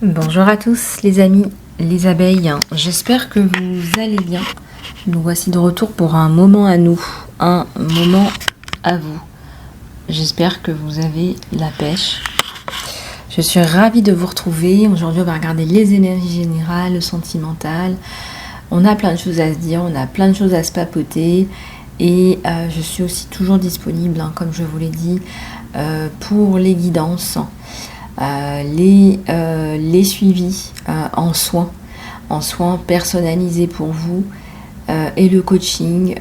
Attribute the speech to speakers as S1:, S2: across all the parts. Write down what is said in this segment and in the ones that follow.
S1: Bonjour à tous les amis, les abeilles, j'espère que vous allez bien. Nous voici de retour pour un moment à nous, un moment à vous. J'espère que vous avez la pêche. Je suis ravie de vous retrouver. Aujourd'hui on va regarder les énergies générales, le sentimental. On a plein de choses à se dire, on a plein de choses à se papoter. Et je suis aussi toujours disponible, comme je vous l'ai dit, pour les guidances. Les suivis en soins personnalisés pour vous et le coaching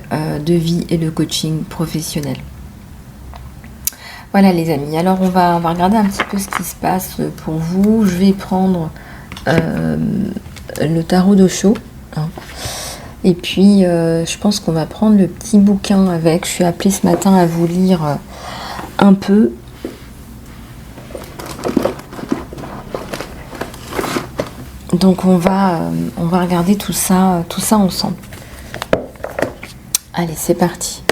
S1: de vie et le coaching professionnel. Voilà les amis, alors on va regarder un petit peu ce qui se passe pour vous. Je vais prendre le tarot de Osho, et puis je pense qu'on va prendre le petit bouquin avec. Je suis appelée ce matin à vous lire un peu. Donc on va regarder tout ça ensemble. Allez, c'est parti.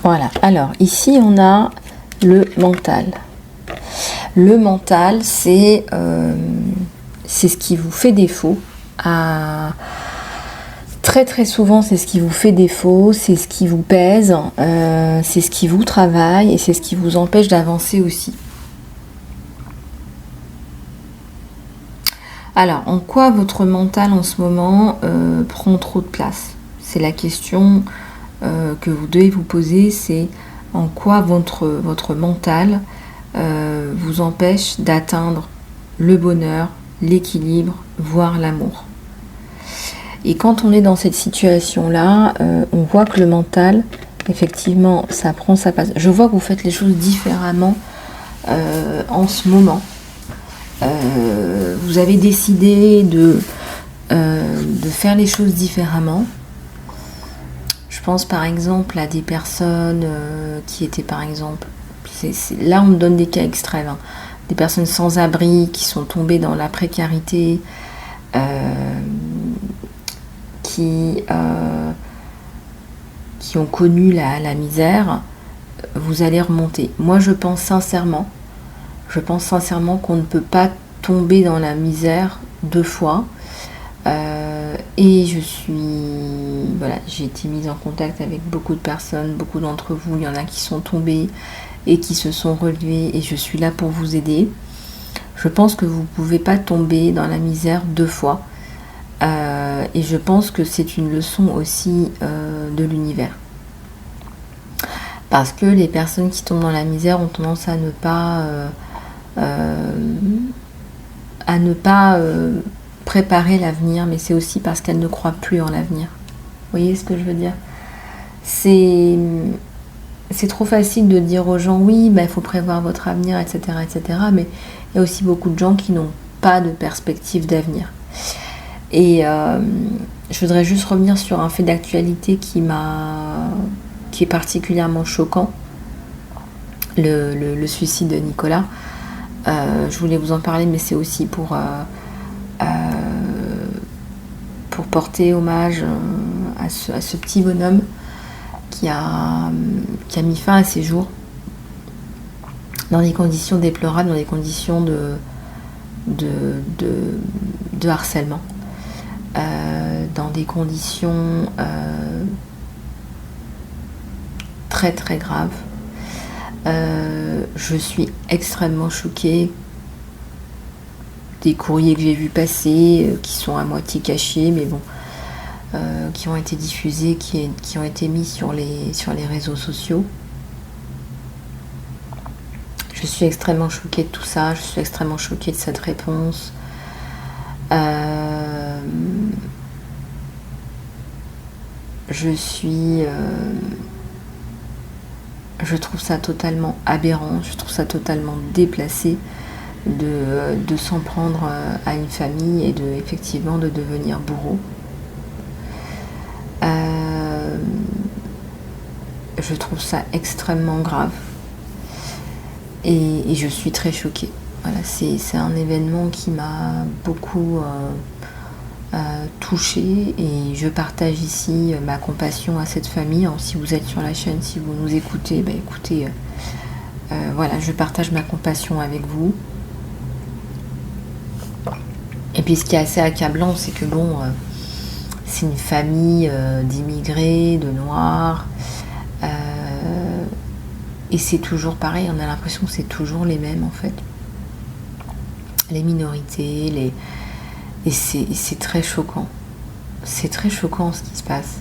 S1: Voilà, alors ici on a le mental. Le mental, c'est ce qui vous fait défaut. Très souvent, c'est ce qui vous fait défaut, c'est ce qui vous pèse, c'est ce qui vous travaille et c'est ce qui vous empêche d'avancer aussi. Alors, en quoi votre mental en ce moment prend trop de place? C'est la question que vous devez vous poser, c'est en quoi votre mental vous empêche d'atteindre le bonheur, l'équilibre, voire l'amour. Et quand on est dans cette situation-là, on voit que le mental, effectivement, ça prend sa place. Je vois que vous faites les choses différemment en ce moment. Vous avez décidé de faire les choses différemment. Je pense par exemple à des personnes qui étaient par exemple, là on me donne des cas extrêmes, des personnes sans abri qui sont tombées dans la précarité, qui ont connu la misère. Vous allez remonter. Moi je pense sincèrement qu'on ne peut pas tomber dans la misère deux fois. Et j'ai été mise en contact avec beaucoup de personnes, beaucoup d'entre vous, il y en a qui sont tombés et qui se sont relevés et je suis là pour vous aider. Je pense que vous ne pouvez pas tomber dans la misère deux fois et je pense que c'est une leçon aussi de l'univers. Parce que les personnes qui tombent dans la misère ont tendance à ne pas préparer l'avenir, mais c'est aussi parce qu'elles ne croient plus en l'avenir. Vous voyez ce que je veux dire? C'est trop facile de dire aux gens, oui, il faut prévoir votre avenir, etc., mais il y a aussi beaucoup de gens qui n'ont pas de perspective d'avenir. Et je voudrais juste revenir sur un fait d'actualité qui est particulièrement choquant, le suicide de Nicolas. Je voulais vous en parler, mais c'est aussi pour porter hommage à ce petit bonhomme qui a mis fin à ses jours dans des conditions déplorables, dans des conditions de harcèlement, dans des conditions très graves. Je suis extrêmement choquée des courriers que j'ai vus passer, qui sont à moitié cachés, mais bon, qui ont été diffusés, qui ont été mis sur les réseaux sociaux. Je suis extrêmement choquée de tout ça, je suis extrêmement choquée de cette réponse. Je trouve ça totalement aberrant, je trouve ça totalement déplacé. de s'en prendre à une famille et effectivement de devenir bourreau. Je trouve ça extrêmement grave et je suis très choquée. Voilà, c'est un événement qui m'a beaucoup touchée et je partage ici ma compassion à cette famille. Alors, si vous êtes sur la chaîne, si vous nous écoutez, écoutez, voilà, je partage ma compassion avec vous. Et puis ce qui est assez accablant, c'est que bon, c'est une famille d'immigrés, de noirs, et c'est toujours pareil, on a l'impression que c'est toujours les mêmes en fait. Les minorités, et c'est très choquant. C'est très choquant ce qui se passe.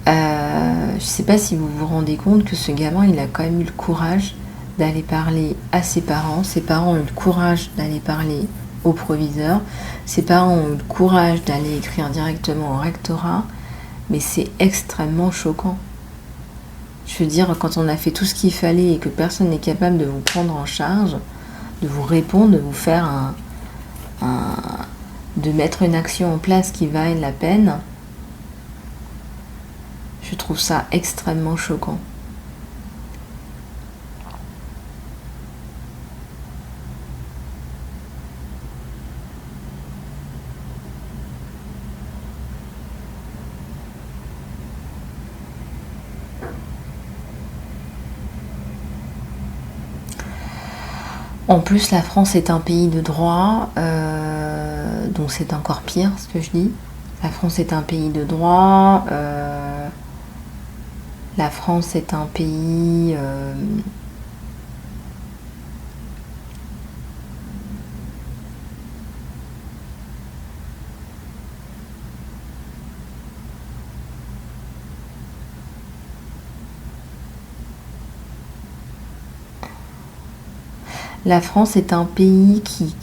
S1: Je sais pas si vous vous rendez compte que ce gamin, il a quand même eu le courage d'aller parler à ses parents. Ses parents ont eu le courage d'aller parler au proviseur. Ses parents ont eu le courage d'aller écrire directement au rectorat. Mais c'est extrêmement choquant. Je veux dire, quand on a fait tout ce qu'il fallait et que personne n'est capable de vous prendre en charge, de vous répondre, de vous faire de mettre une action en place qui vaille la peine, je trouve ça extrêmement choquant. En plus, la France est un pays de droit, donc c'est encore pire ce que je dis. La France est un pays de droit, la France est un pays... La France est un pays qui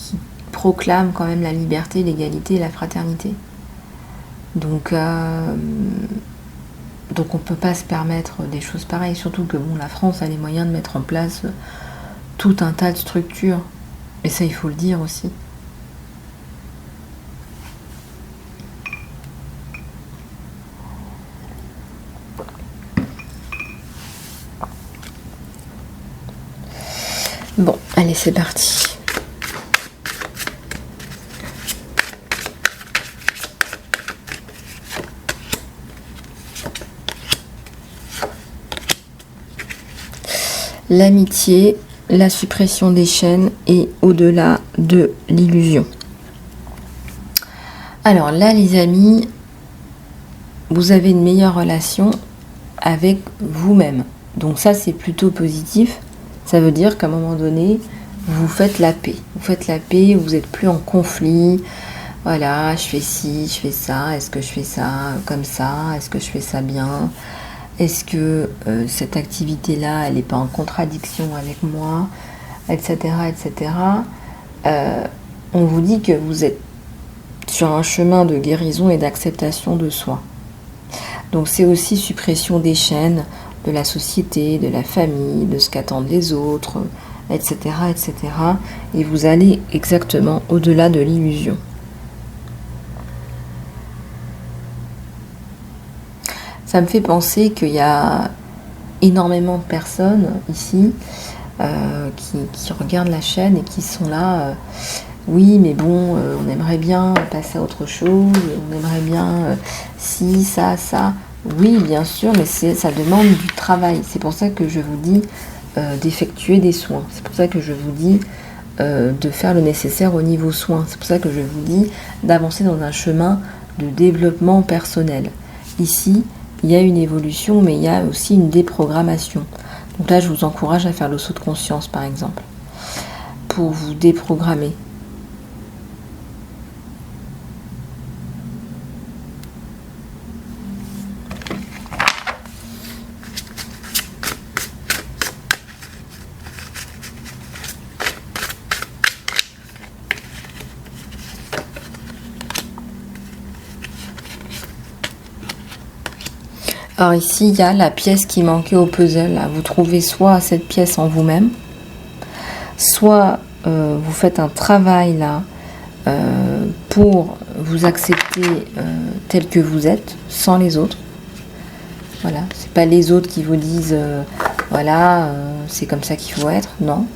S1: proclame quand même la liberté, l'égalité et la fraternité. Donc on ne peut pas se permettre des choses pareilles, surtout que bon, la France a les moyens de mettre en place tout un tas de structures. Et ça, il faut le dire aussi. Bon, allez, c'est parti. L'amitié, la suppression des chaînes et au-delà de l'illusion. Alors là, les amis, vous avez une meilleure relation avec vous-même. Donc ça, c'est plutôt positif. Ça veut dire qu'à un moment donné, vous faites la paix. Vous faites la paix, vous n'êtes plus en conflit. Voilà, je fais ci, je fais ça. Est-ce que je fais ça comme ça? Est-ce que je fais ça bien? Est-ce que cette activité-là, elle n'est pas en contradiction avec moi? Etc. etc. On vous dit que vous êtes sur un chemin de guérison et d'acceptation de soi. Donc c'est aussi suppression des chaînes de la société, de la famille, de ce qu'attendent les autres, etc., etc. Et vous allez exactement au-delà de l'illusion. Ça me fait penser qu'il y a énormément de personnes ici qui regardent la chaîne et qui sont là, oui, mais bon, on aimerait bien passer à autre chose, on aimerait bien ci, ça, ça. Oui, bien sûr, mais ça demande du travail. C'est pour ça que je vous dis d'effectuer des soins. C'est pour ça que je vous dis de faire le nécessaire au niveau soins. C'est pour ça que je vous dis d'avancer dans un chemin de développement personnel. Ici, il y a une évolution, mais il y a aussi une déprogrammation. Donc là, je vous encourage à faire le saut de conscience, par exemple, pour vous déprogrammer. Alors ici, il y a la pièce qui manquait au puzzle. Là. Vous trouvez soit cette pièce en vous-même, soit vous faites un travail là pour vous accepter tel que vous êtes, sans les autres. Voilà, c'est pas les autres qui vous disent voilà, c'est comme ça qu'il faut être, non.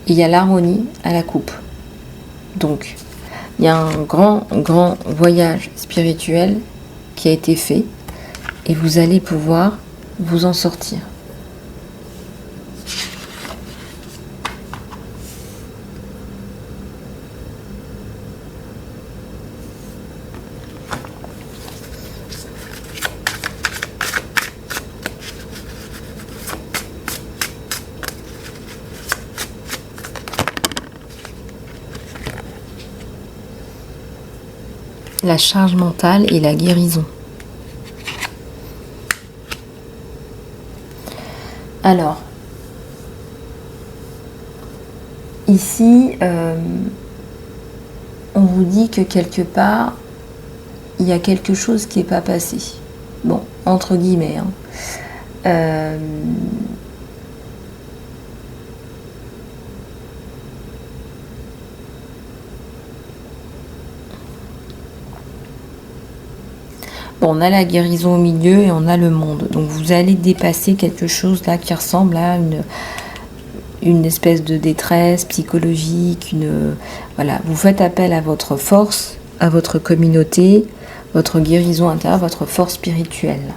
S1: Et il y a l'harmonie à la coupe. Donc, il y a un grand voyage spirituel qui a été fait et vous allez pouvoir vous en sortir. La charge mentale et la guérison. Alors, ici, on vous dit que quelque part, il y a quelque chose qui n'est pas passé. Bon, entre guillemets. Bon, on a la guérison au milieu et on a le monde. Donc vous allez dépasser quelque chose là qui ressemble à une espèce de détresse psychologique. Voilà, vous faites appel à votre force, à votre communauté, votre guérison intérieure, votre force spirituelle.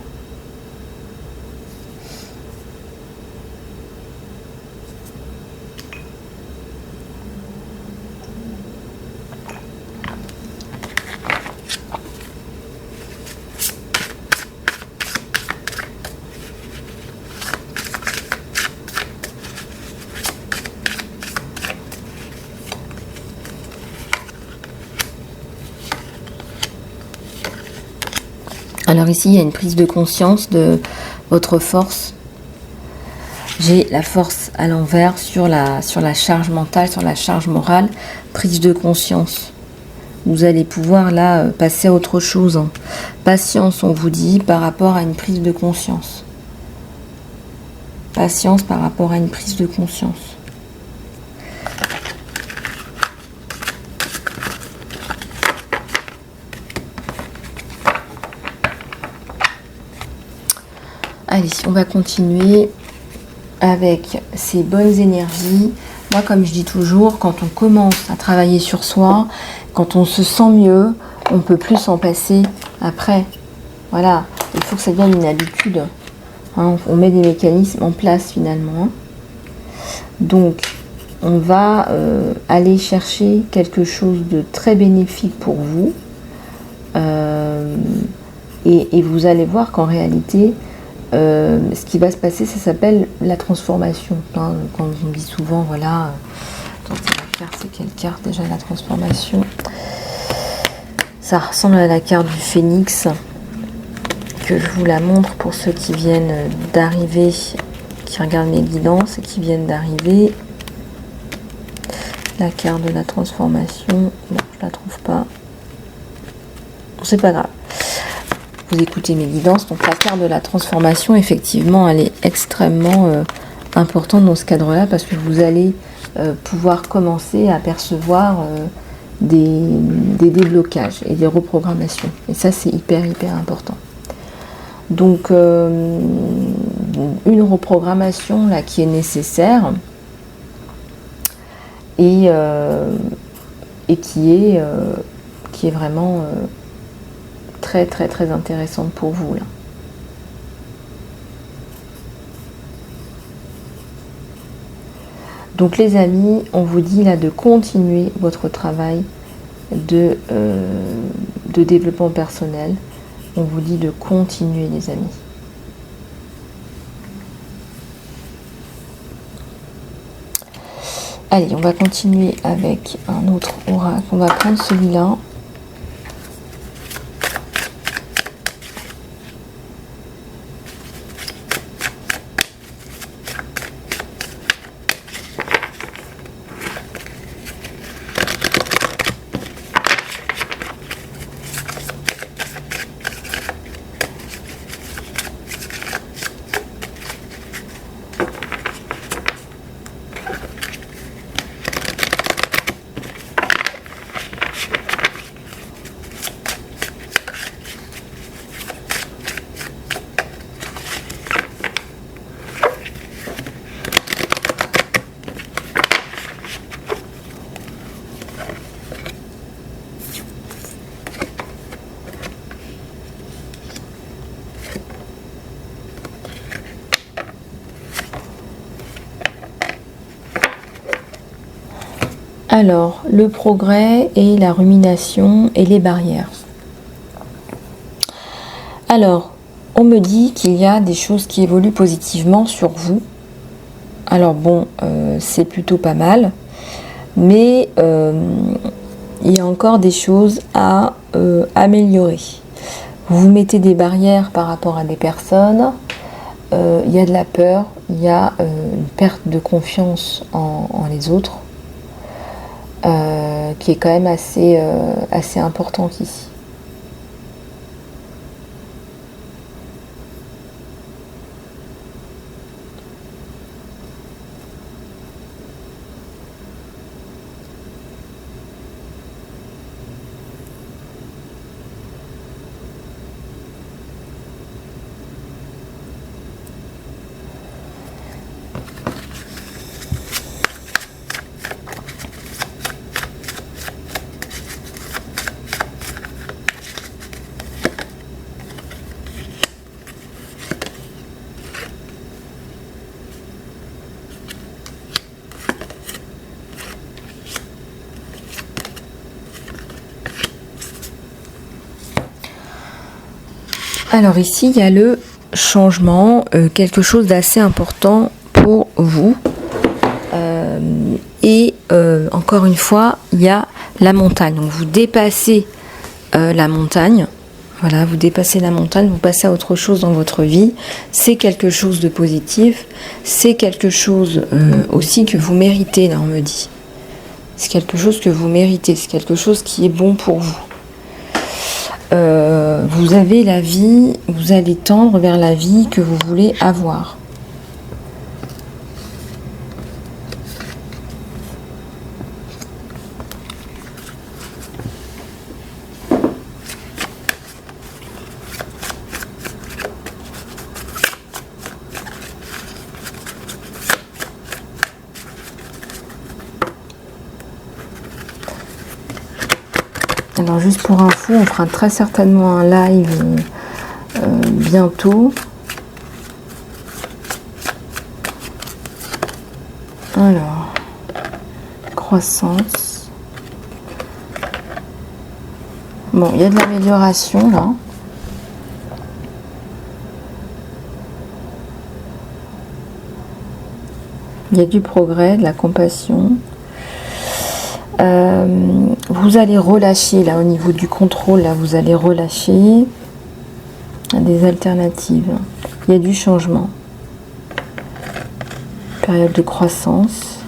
S1: Alors ici, il y a une prise de conscience de votre force. J'ai la force à l'envers sur la charge mentale, sur la charge morale. Prise de conscience. Vous allez pouvoir là passer à autre chose. Patience, on vous dit, par rapport à une prise de conscience. Patience par rapport à une prise de conscience. Allez, on va continuer avec ces bonnes énergies. Moi, comme je dis toujours, quand on commence à travailler sur soi, quand on se sent mieux, on ne peut plus s'en passer après. Voilà, il faut que ça devienne une habitude. On met des mécanismes en place finalement. Donc, on va aller chercher quelque chose de très bénéfique pour vous. Et vous allez voir qu'en réalité, ce qui va se passer, ça s'appelle la transformation. Quand on dit souvent, voilà, attendez, la carte, c'est quelle carte déjà, la transformation? Ça ressemble à la carte du phénix, que je vous la montre pour ceux qui viennent d'arriver, qui regardent mes guidances et qui viennent d'arriver. La carte de la transformation, bon, je la trouve pas. Bon, c'est pas grave. Vous écoutez mes guidances, donc la carte de la transformation, effectivement, elle est extrêmement importante dans ce cadre-là, parce que vous allez pouvoir commencer à percevoir des déblocages et des reprogrammations. Et ça, c'est hyper important. Donc, une reprogrammation là qui est nécessaire et qui est vraiment très intéressante pour vous là. Donc les amis, on vous dit là de continuer votre travail de développement personnel. On vous dit de continuer les amis. Allez, on va continuer avec un autre oracle. On va prendre celui-là. Alors, le progrès et la rumination et les barrières. Alors, on me dit qu'il y a des choses qui évoluent positivement sur vous. Alors bon, c'est plutôt pas mal, mais il y a encore des choses à améliorer. Vous vous mettez des barrières par rapport à des personnes, il y a de la peur, il y a une perte de confiance en les autres, qui est quand même assez importante ici. Alors ici, il y a le changement, quelque chose d'assez important pour vous. Encore une fois, il y a la montagne. Donc vous dépassez la montagne. Voilà, vous dépassez la montagne, vous passez à autre chose dans votre vie. C'est quelque chose de positif. C'est quelque chose aussi que vous méritez, là on me dit. C'est quelque chose que vous méritez. C'est quelque chose qui est bon pour vous. Vous avez la vie, vous allez tendre vers la vie que vous voulez avoir. Alors juste pour info, on fera très certainement un live bientôt. Alors, croissance. Bon, il y a de l'amélioration là. Il y a du progrès, de la compassion. Vous allez relâcher là au niveau du contrôle, là vous allez relâcher des alternatives. Il y a du changement. Période de croissance,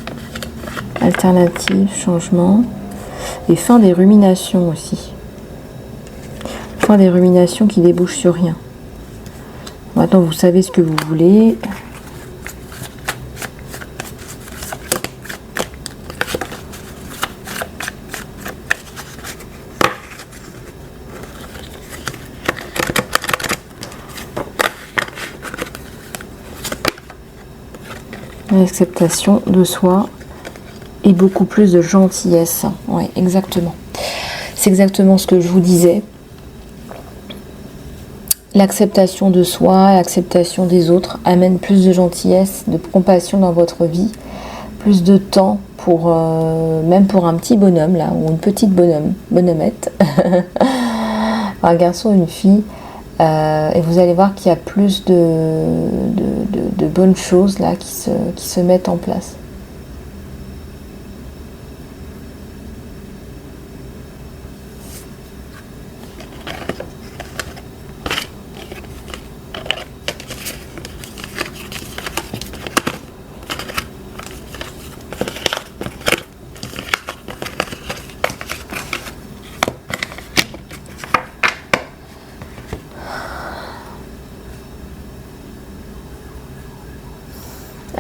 S1: alternative, changement et fin des ruminations aussi. Fin des ruminations qui débouchent sur rien. Maintenant vous savez ce que vous voulez. L'acceptation de soi et beaucoup plus de gentillesse. Oui, exactement. C'est exactement ce que je vous disais. L'acceptation de soi, l'acceptation des autres amène plus de gentillesse, de compassion dans votre vie, plus de temps pour même pour un petit bonhomme là, ou une petite bonhommette, un garçon ou une fille. Et vous allez voir qu'il y a plus de bonnes choses là qui se mettent en place.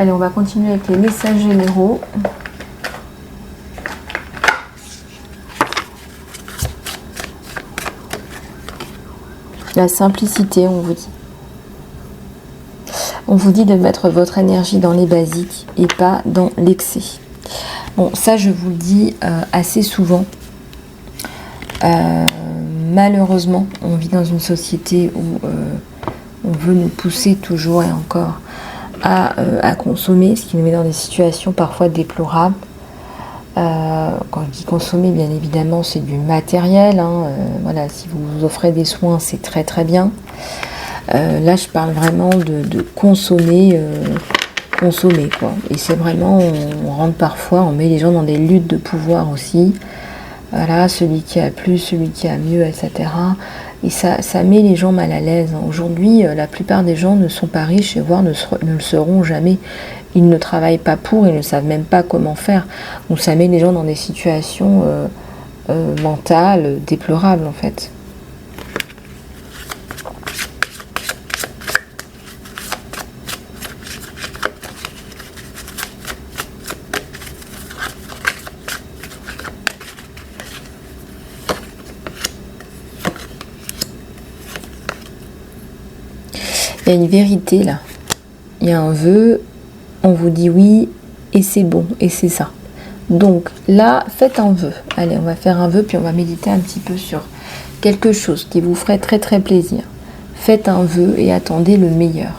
S1: Allez, on va continuer avec les messages généraux. La simplicité, on vous dit. On vous dit de mettre votre énergie dans les basiques et pas dans l'excès. Bon, ça, je vous le dis assez souvent. Malheureusement, on vit dans une société où on veut nous pousser toujours et encore à consommer, ce qui nous met dans des situations parfois déplorables. Quand je dis consommer, bien évidemment, c'est du matériel. Voilà, si vous vous offrez des soins, c'est très très bien. Là, je parle vraiment de consommer, consommer quoi. Et c'est vraiment, on rentre parfois, on met les gens dans des luttes de pouvoir aussi. Voilà, celui qui a plus, celui qui a mieux, etc. Et ça met les gens mal à l'aise. Aujourd'hui, la plupart des gens ne sont pas riches et voire ne le seront jamais. Ils ne travaillent pas pour, ils ne savent même pas comment faire. Donc ça met les gens dans des situations mentales déplorables en fait. Il y a une vérité là. Il y a un vœu, on vous dit oui, et c'est bon, et c'est ça. Donc là, faites un vœu. Allez, on va faire un vœu, puis on va méditer un petit peu sur quelque chose qui vous ferait très très plaisir. Faites un vœu et attendez le meilleur.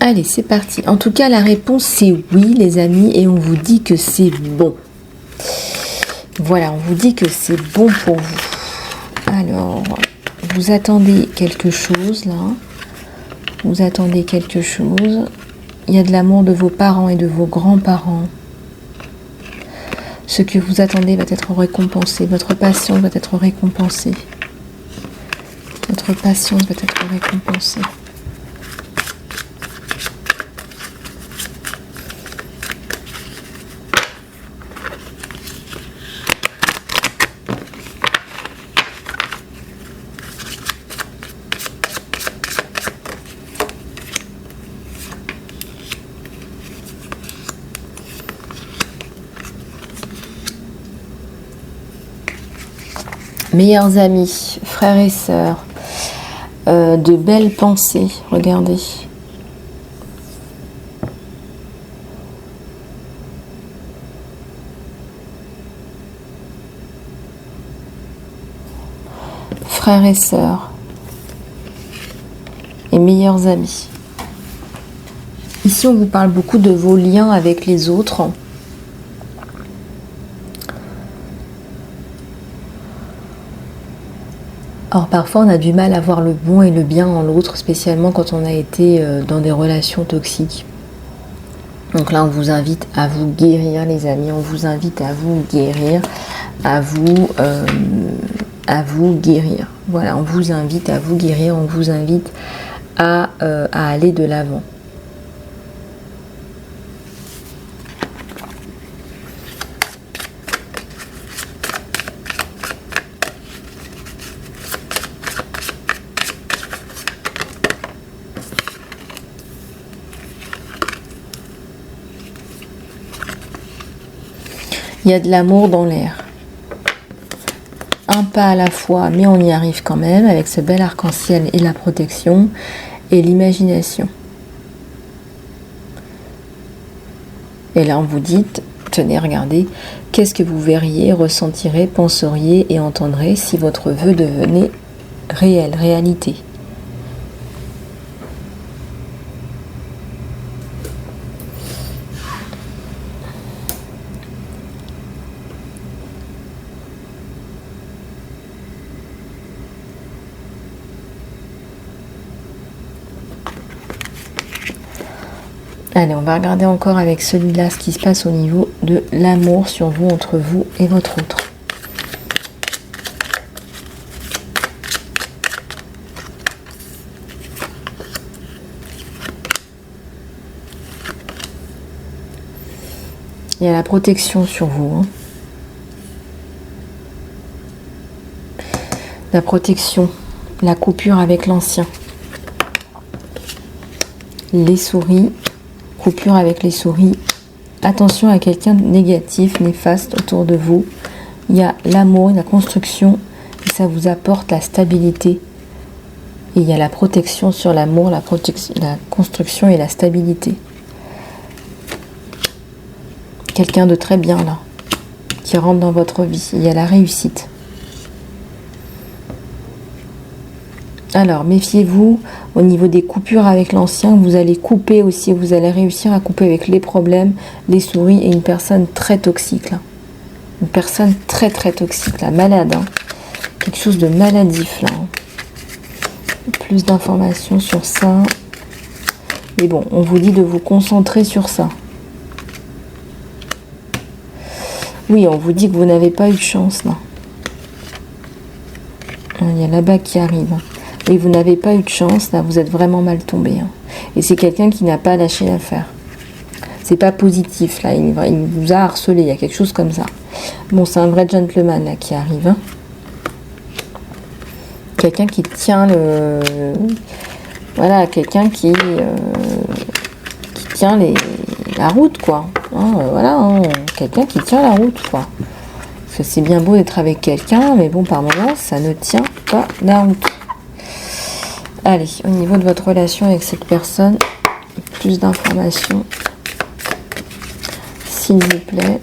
S1: Allez, c'est parti. En tout cas, la réponse, c'est oui, les amis, et on vous dit que c'est bon. Voilà, on vous dit que c'est bon pour vous. Alors, vous attendez quelque chose, là. Vous attendez quelque chose. Il y a de l'amour de vos parents et de vos grands-parents. Ce que vous attendez va être récompensé. Votre passion va être récompensée. Votre votre patience va être récompensée. Meilleurs amis, frères et sœurs, de belles pensées, regardez. Frères et sœurs et meilleurs amis. Ici, on vous parle beaucoup de vos liens avec les autres. Alors parfois on a du mal à voir le bon et le bien en l'autre, spécialement quand on a été dans des relations toxiques. Donc là on vous invite à vous guérir les amis, on vous invite à vous guérir, à vous guérir. Voilà, on vous invite à vous guérir, on vous invite à aller de l'avant. Il y a de l'amour dans l'air. Un pas à la fois, mais on y arrive quand même avec ce bel arc-en-ciel et la protection et l'imagination. Et là, on vous dit, tenez, regardez, qu'est-ce que vous verriez, ressentirez, penseriez et entendrez si votre vœu devenait réel, réalité. Allez, on va regarder encore avec celui-là ce qui se passe au niveau de l'amour sur vous, entre vous et votre autre. Il y a la protection sur vous. La protection, la coupure avec l'ancien. Les souris. Coupure avec les souris. Attention à quelqu'un de négatif, néfaste autour de vous. Il y a l'amour, la construction, et ça vous apporte la stabilité. Et il y a la protection sur l'amour, la construction et la stabilité. Quelqu'un de très bien là, qui rentre dans votre vie. Il y a la réussite. Alors, méfiez-vous au niveau des coupures avec l'ancien. Vous allez couper aussi, vous allez réussir à couper avec les problèmes, les souris et une personne très toxique là. Une personne très très toxique là, malade. Quelque chose de maladif là. Plus d'informations sur ça. Mais bon, on vous dit de vous concentrer sur ça. Oui, on vous dit que vous n'avez pas eu de chance là. Il y a là-bas qui arrive. Et vous n'avez pas eu de chance, là, vous êtes vraiment mal tombé. Et c'est quelqu'un qui n'a pas lâché l'affaire. C'est pas positif, là, il vous a harcelé, il y a quelque chose comme ça. Bon, c'est un vrai gentleman, là, qui arrive. Quelqu'un qui tient le... Voilà, quelqu'un qui tient la route, quoi. Voilà, quelqu'un qui tient la route, quoi. Parce que c'est bien beau d'être avec quelqu'un, mais bon, par moments, ça ne tient pas la route. Allez, au niveau de votre relation avec cette personne, plus d'informations, s'il vous plaît.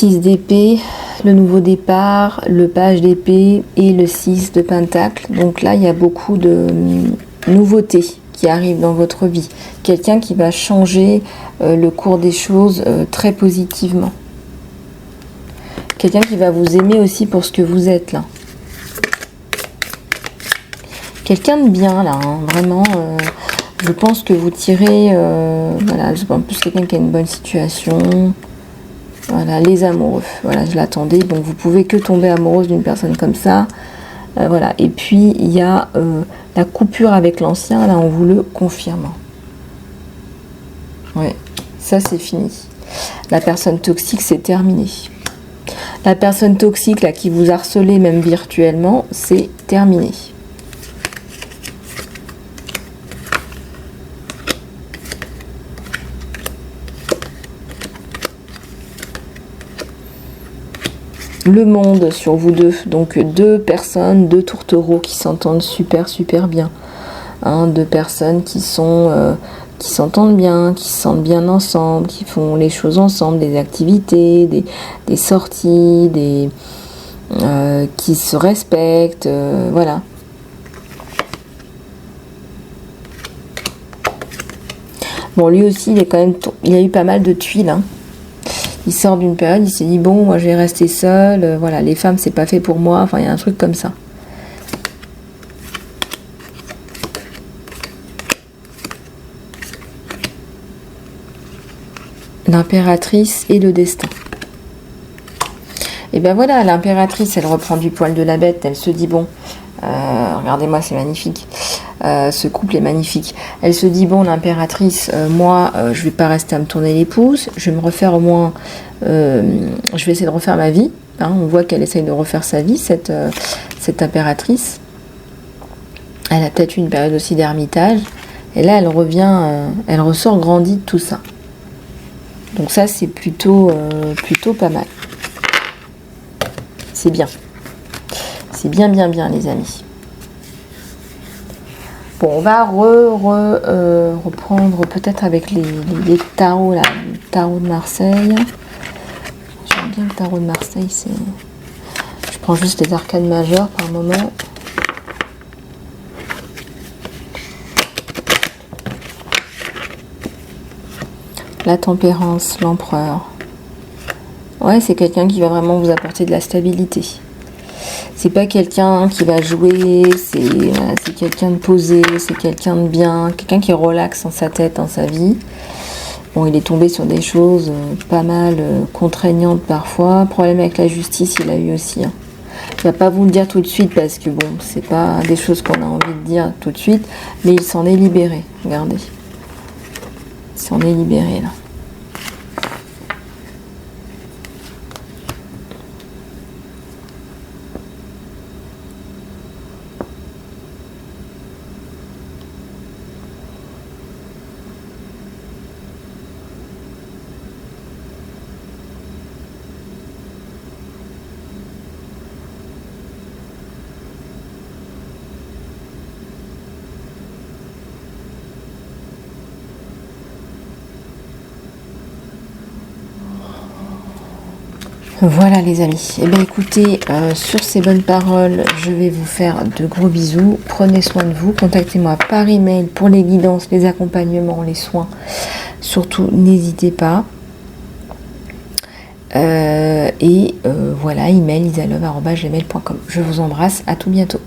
S1: D'épée, le nouveau départ, le page d'épée et le 6 de pentacle. Donc là, il y a beaucoup de nouveautés qui arrivent dans votre vie. Quelqu'un qui va changer le cours des choses très positivement. Quelqu'un qui va vous aimer aussi pour ce que vous êtes là. Quelqu'un de bien là, hein, vraiment. Je pense que vous tirez, voilà, en plus quelqu'un qui a une bonne situation. Voilà, les amoureux. Voilà, je l'attendais. Donc vous pouvez que tomber amoureuse d'une personne comme ça. Voilà. Et puis il y a la coupure avec l'ancien. Là, on vous le confirme. Ouais, ça c'est fini. La personne toxique, c'est terminé. La personne toxique là qui vous harcelait même virtuellement, c'est terminé. Le monde sur vous deux, donc deux personnes, deux tourtereaux qui s'entendent super bien, hein, deux personnes qui sont qui s'entendent bien, qui se sentent bien ensemble, qui font les choses ensemble, des activités, des sorties, qui se respectent, voilà. Bon, lui aussi, il a eu pas mal de tuiles, hein. Il sort d'une période, il s'est dit bon, moi je vais rester seul, voilà, les femmes c'est pas fait pour moi, enfin il y a un truc comme ça. L'impératrice et le destin. Et ben voilà, l'impératrice, elle reprend du poil de la bête, elle se dit bon, regardez-moi, c'est magnifique. Ce couple est magnifique. Elle se dit bon, l'impératrice, moi je vais pas rester à me tourner les pouces, je vais me refaire au moins, je vais essayer de refaire ma vie, hein. On voit qu'elle essaye de refaire sa vie, cette impératrice. Elle a peut-être eu une période aussi d'ermitage, et là elle revient, elle ressort grandie de tout ça. Donc ça c'est plutôt pas mal. C'est bien. C'est bien les amis. Bon, on va reprendre peut-être avec les tarots là, le tarot de Marseille. J'aime bien le tarot de Marseille, je prends juste les arcades majeures par moment. La tempérance, l'empereur. Ouais, c'est quelqu'un qui va vraiment vous apporter de la stabilité. C'est pas quelqu'un qui va jouer, c'est quelqu'un de posé, c'est quelqu'un de bien, quelqu'un qui relaxe dans sa tête, dans sa vie. Bon, il est tombé sur des choses pas mal contraignantes parfois. Problème avec la justice, il a eu aussi. Hein. Je vais pas vous le dire tout de suite parce que bon, c'est pas des choses qu'on a envie de dire tout de suite, mais il s'en est libéré. Regardez. Il s'en est libéré là. Voilà les amis, et bien écoutez, sur ces bonnes paroles, je vais vous faire de gros bisous, prenez soin de vous, contactez-moi par email pour les guidances, les accompagnements, les soins, surtout n'hésitez pas, voilà, email isalove@gmail.com. Je vous embrasse, à tout bientôt.